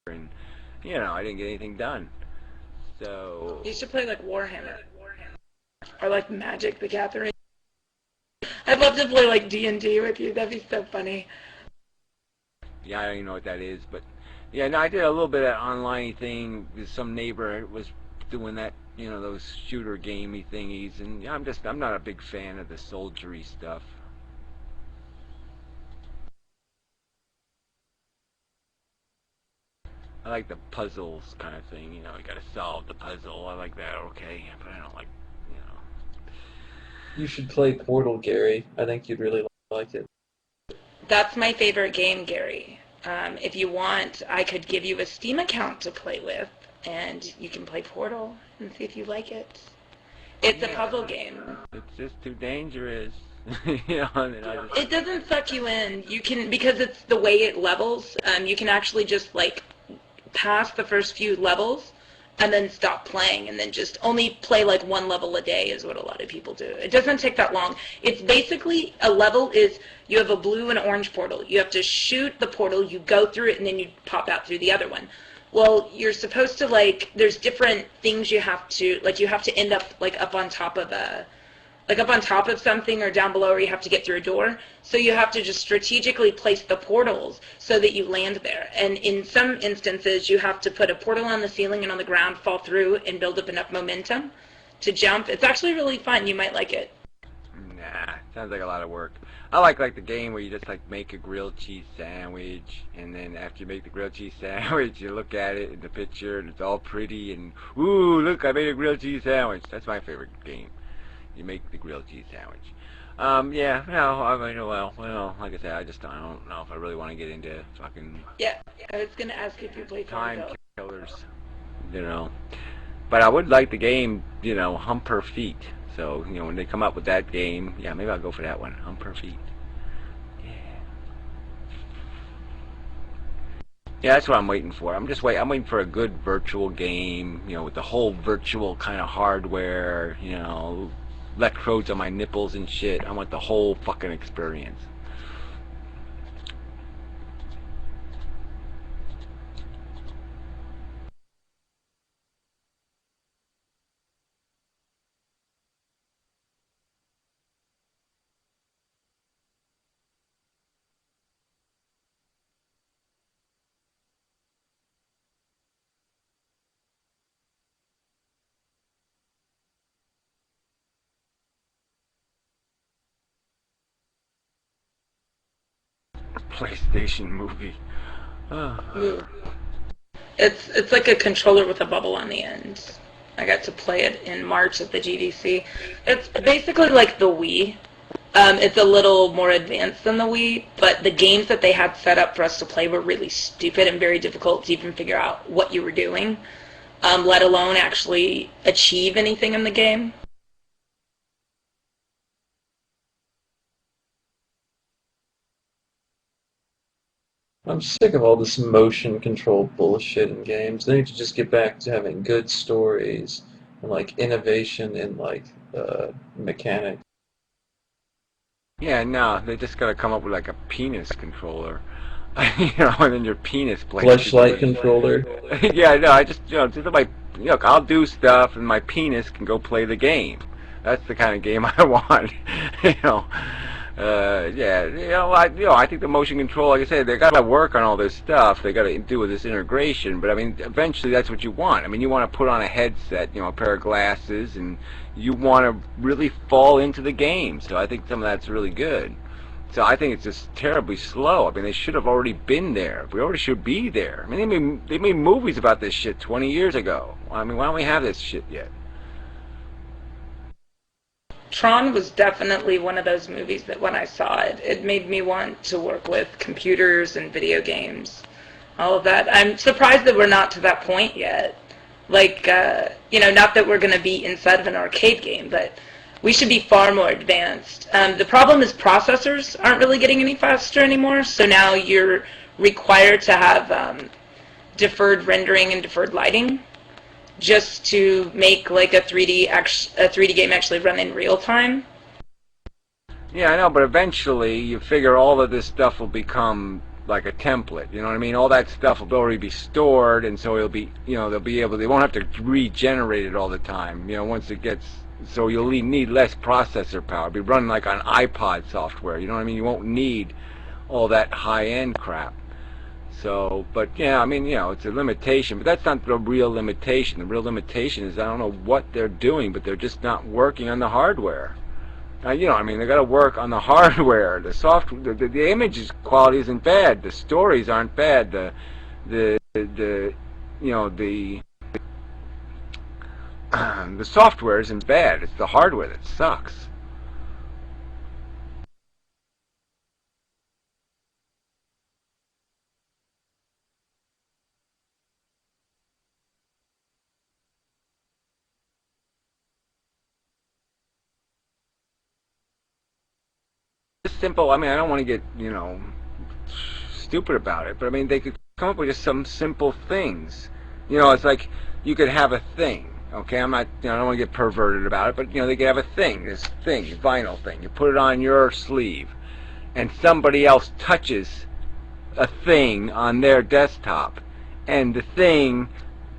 and you know, I didn't get anything done. So You should play like Warhammer or like Magic the Gathering. I'd love to play like D&D with you. That'd be so funny. yeah, I don't even know what that is, but yeah, no, I did a little bit of online thing. Some neighbor was doing that, you know, those shooter gamey thingies, and yeah, I'm not a big fan of the soldiery stuff. I like the puzzles kind of thing, you know, you gotta solve the puzzle. I like that, okay, but I don't like, you know. You should play Portal, Gary. I think you'd really like it. That's my favorite game, Gary. If you want, I could give you a Steam account to play with, and you can play Portal and see if you like it. It's a puzzle game. It's just too dangerous. You know, and I just, It doesn't suck you in. You can, because it's the way it levels, you can actually just like pass the first few levels and then stop playing and then just only play like one level a day is what a lot of people do. It doesn't take that long. It's basically a level is you have a blue and orange portal. You have to shoot the portal, you go through it, and then you pop out through the other one. Well, you're supposed to like, there's different things you have to, like you have to end up like up on top of a, like up on top of something or down below, or you have to get through a door. So you have to just strategically place the portals so that you land there. And in some instances, you have to put a portal on the ceiling and on the ground, fall through, and build up enough momentum to jump. It's actually really fun. You might like it. nah, sounds like a lot of work. I like the game where you just like make a grilled cheese sandwich, and then after you make the grilled cheese sandwich, you look at it in the picture, and it's all pretty, and ooh, look, I made a grilled cheese sandwich. That's my favorite game. You make the grilled cheese sandwich. Yeah, no, I mean, well, like I said, I don't know if I really want to get into fucking Yeah, I was going to ask if you play time Farmville. killers, you know. But I would like the game, you know, Hump Her Feet. So, you know, when they come up with that game, yeah, maybe I'll go for that one, Hump Her Feet. Yeah. Yeah, that's what I'm waiting for. I'm waiting for a good virtual game, you know, with the whole virtual kind of hardware, you know, electrodes on my nipples and shit. I want the whole fucking experience. PlayStation movie. Oh. Ooh. It's like a controller with a bubble on the end. I got to play it in March at the GDC. It's basically like the Wii. It's a little more advanced than the Wii, but the games that they had set up for us to play were really stupid and very difficult to even figure out what you were doing, let alone actually achieve anything in the game. I'm sick of all this motion control bullshit in games. They need to just get back to having good stories and like innovation in like mechanics. Yeah, no, they just gotta come up with like a penis controller. You know, and then your penis plays. Fleshlight controller. Yeah, no, I just, you know, just like, look, I'll do stuff and my penis can go play the game. That's the kind of game I want. You know, yeah, I think the motion control, like I said, they gotta work on all this stuff. They gotta do with this integration. But I mean, eventually, that's what you want. I mean, you want to put on a headset, you know, a pair of glasses, and you want to really fall into the game. So I think some of that's really good. So I think it's just terribly slow. I mean, they should have already been there. We already should be there. I mean, they made movies about this shit 20 years ago. I mean, why don't we have this shit yet? Tron was definitely one of those movies that when I saw it, it made me want to work with computers and video games, all of that. I'm surprised that we're not to that point yet. Like, you know, not that we're going to be inside of an arcade game, but we should be far more advanced. The problem is processors aren't really getting any faster anymore, so now you're required to have deferred rendering and deferred lighting just to make like a 3D game actually run in real time. Yeah, I know, but eventually you figure all of this stuff will become like a template. You know what I mean? All that stuff will already be stored, and so it'll be, you know, they won't have to regenerate it all the time. You know, once it gets, so you'll need less processor power. It'll be running like on iPod software. You know what I mean? You won't need all that high-end crap. So, but yeah, I mean, you know, it's a limitation, but that's not the real limitation. The real limitation is I don't know what they're doing, but they're just not working on the hardware. You know, I mean, they got to work on the hardware. The software, the image quality isn't bad. The stories aren't bad. The you know, the software isn't bad. It's the hardware that sucks. Simple. I mean, I don't want to get, you know, stupid about it, but I mean, they could come up with just some simple things. You know, it's like you could have a thing. Okay, I'm not, you know, I don't want to get perverted about it, but you know, they could have a thing, this thing, vinyl thing. You put it on your sleeve, and somebody else touches a thing on their desktop, and the thing,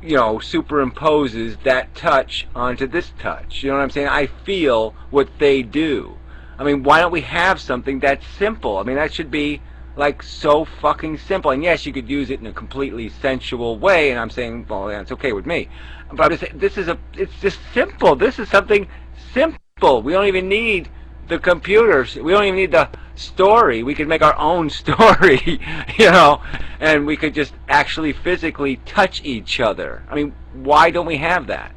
you know, superimposes that touch onto this touch. You know what I'm saying? I feel what they do. I mean, why don't we have something that's simple? I mean, that should be like so fucking simple. And yes, you could use it in a completely sensual way, and I'm saying, well, that's okay with me. But I'm just saying, it's just simple. This is something simple. We don't even need the computers. We don't even need the story. We could make our own story, you know, and we could just actually physically touch each other. I mean, why don't we have that?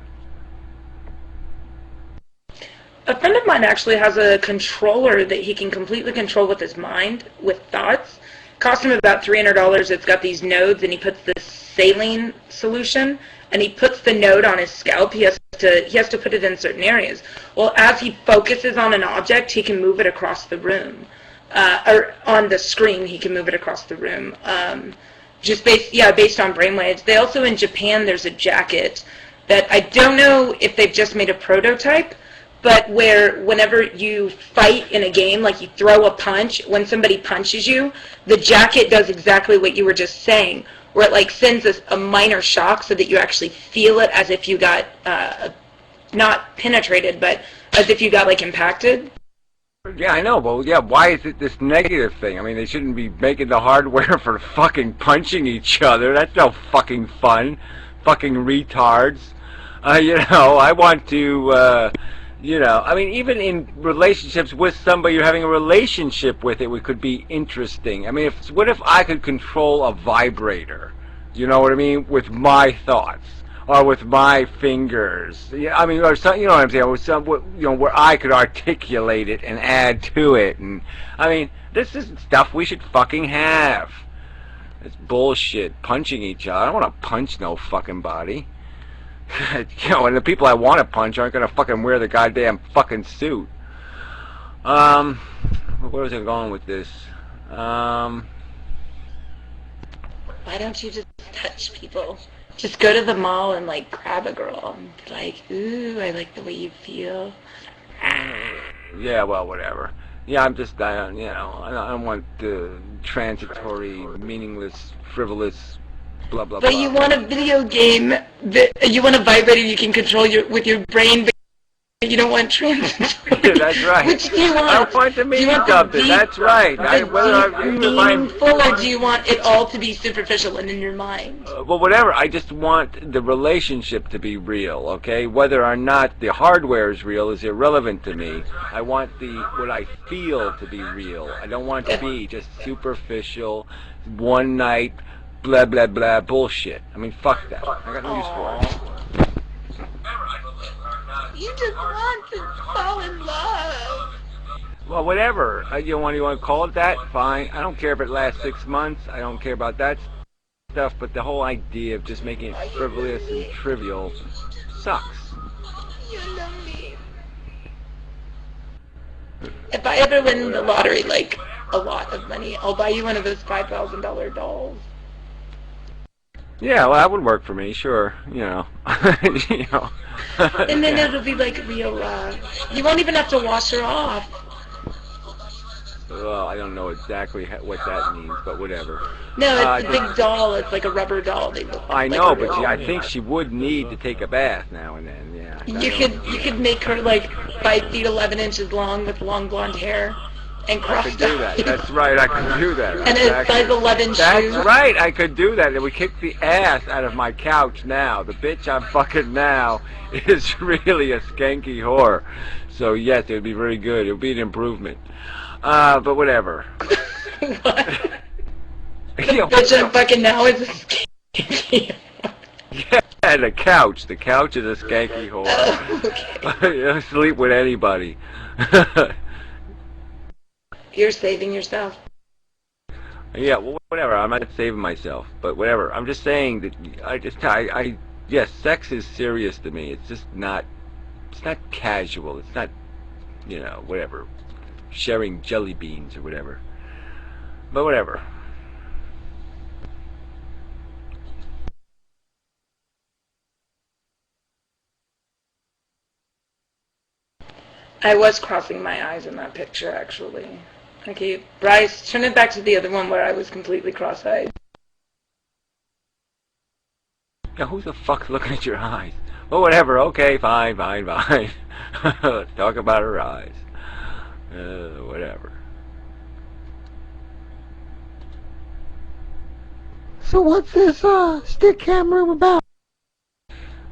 A friend of mine actually has a controller that he can completely control with his mind, with thoughts. Cost him about $300. It's got these nodes, and he puts this saline solution, and he puts the node on his scalp. He has to put it in certain areas. Well, as he focuses on an object, he can move it across the room, or on the screen, he can move it across the room. Just based on brainwaves. They also, in Japan, there's a jacket that I don't know if they've just made a prototype, but where whenever you fight in a game, like you throw a punch, when somebody punches you, the jacket does exactly what you were just saying, where it like sends a minor shock so that you actually feel it as if you got, not penetrated, but as if you got like impacted. Yeah, I know, but yeah, why is it this negative thing? I mean, they shouldn't be making the hardware for fucking punching each other. That's no fucking fun. Fucking retards. You know, I want to, you know, I mean, even in relationships with somebody you're having a relationship with, it could be interesting. I mean, what if I could control a vibrator, you know what I mean, with my thoughts, or with my fingers? Yeah, I mean, or some, you know what I'm saying, or you know, where I could articulate it and add to it. And I mean, this is stuff we should fucking have. It's bullshit, punching each other. I don't want to punch no fucking body. You know, and the people I want to punch aren't going to fucking wear the goddamn fucking suit. Where was I going with this? Why don't you just touch people? Just go to the mall and like grab a girl and be like, ooh, I like the way you feel. Yeah, well, whatever. Yeah, I'm just, you know, I don't want the transitory, meaningless, frivolous, blah, blah, blah. But you want a video game that you want a vibrator you can control with your brain, but you don't want transitory. Yeah, that's right. Which do you want? I don't want to mean something. That's right. Meaningful, or do you want it all to be superficial and in your mind? Well, whatever. I just want the relationship to be real, okay? Whether or not the hardware is real is irrelevant to me. I want what I feel to be real. I don't want it to be just superficial, one night, blah, blah, blah, bullshit. I mean, fuck that. I got no use for it. You just want to fall in love. Well, whatever. You want to call it that? Fine. I don't care if it lasts 6 months. I don't care about that stuff. But the whole idea of just making it frivolous and trivial sucks. You love me. If I ever win the lottery, like a lot of money, I'll buy you one of those $5,000 dolls. Yeah, well, that would work for me, sure. You know, you know. And then it'll be like real. You won't even have to wash her off. well, I don't know exactly what that means, but whatever. No, it's a big doll. It's like a rubber doll. They look I like know, a but real- I think she would need to take a bath now and then. Yeah. You could make her like 5 feet 11 inches long with long blonde hair and I crossed could do that. eyes. That's right. I could do that. And a size 11 shoe. That's right. I could do that. And we kick the ass out of my couch now. The bitch I'm fucking now is really a skanky whore. So yes, it would be very good. It would be an improvement. But whatever. What? Yeah, Bitch I'm fucking now is a skanky. yeah, the couch. The couch is a skanky whore. Okay. You don't sleep with anybody. You're saving yourself. Yeah, well, whatever. I'm not saving myself, but whatever. I'm just saying that yes, sex is serious to me. It's just not. It's not casual. It's not, whatever, sharing jelly beans or whatever. But whatever. I was crossing my eyes in that picture, actually. Okay, Bryce, turn it back to the other one where I was completely cross-eyed. Now, who the fuck's looking at your eyes? Well, whatever. Okay, fine. Let's talk about her eyes. Whatever. So what's this Stickam room about?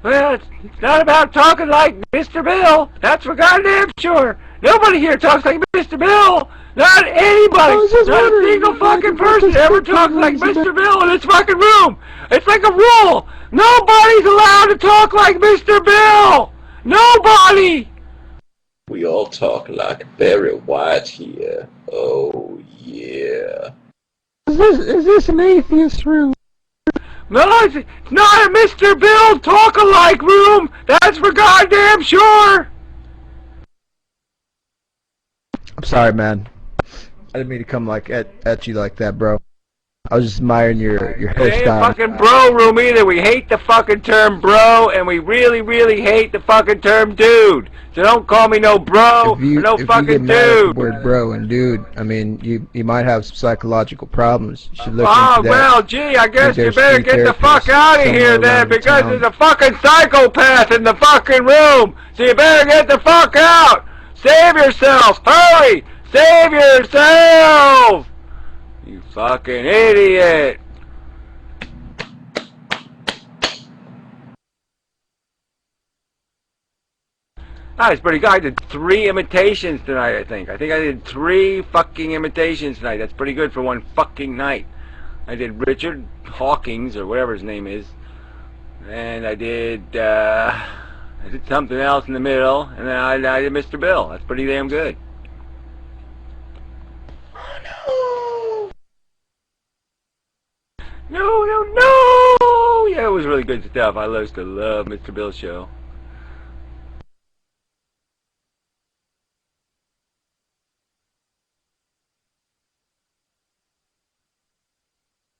Well, it's not about talking like Mr. Bill. That's for goddamn sure. Nobody here talks like Mr. Bill. Not anybody. Not a single fucking person ever talks like Mr. Bill in this fucking room. It's like a rule. Nobody's allowed to talk like Mr. Bill. Nobody. We all talk like Barry White here. Oh, yeah. Is this an atheist room? No, it's not a Mr. Bill talk-alike room. That's for goddamn sure. I'm sorry, man. I didn't mean to come at you like that, bro. I was just admiring your It ain't a hairstyle. fucking bro room either. We hate the fucking term bro, and we really, really hate the fucking term dude. So don't call me no bro or no If you get fucking mad at dude. the word bro and dude, I mean, you might have some psychological problems. You should look Oh, into that. well, gee, I guess you there's better free get the fuck therapists out of somewhere here around then, the because town. there's a fucking psychopath in the fucking room. So you better get the fuck out. Save yourself. Hurry. Save yourself. You fucking idiot. That was pretty good. I did 3 imitations tonight, I think. I did 3 fucking imitations tonight. That's pretty good for one fucking night. I did Richard Hawkins, or whatever his name is. And I did something else in the middle. And then I did Mr. Bill. That's pretty damn good. Oh, No! Yeah, it was really good stuff. I used to love Mr. Bill's show.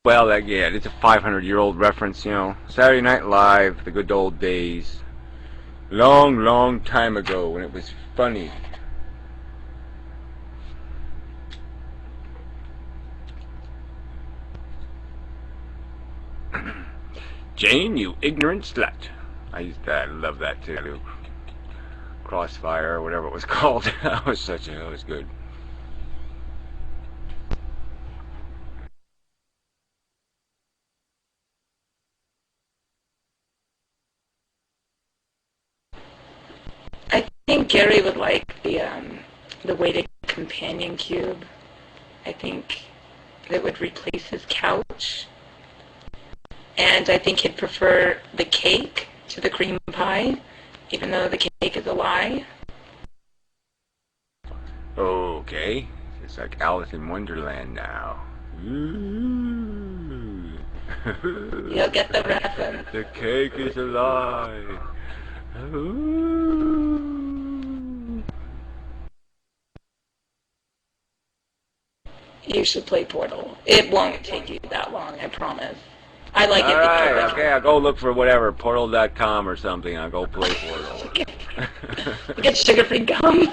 Well, again, it's a 500-year-old reference, Saturday Night Live, the good old days. Long, long time ago when it was funny. Jane, you ignorant slut. I love that too. Crossfire, or whatever it was called. That was good. I think Gary would like the weighted companion cube. I think it would replace his couch. And I think he'd prefer the cake to the cream pie, even though the cake is a lie. Okay. It's like Alice in Wonderland now. You'll get the reference. The cake is a lie. You should play Portal. It won't take you that long, I promise. I like it because Alright, okay, I'll go look for whatever, portal.com or something. I'll go play Portal. Get sugar-free gum.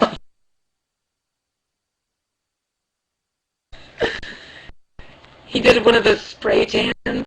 He did one of the spray tans.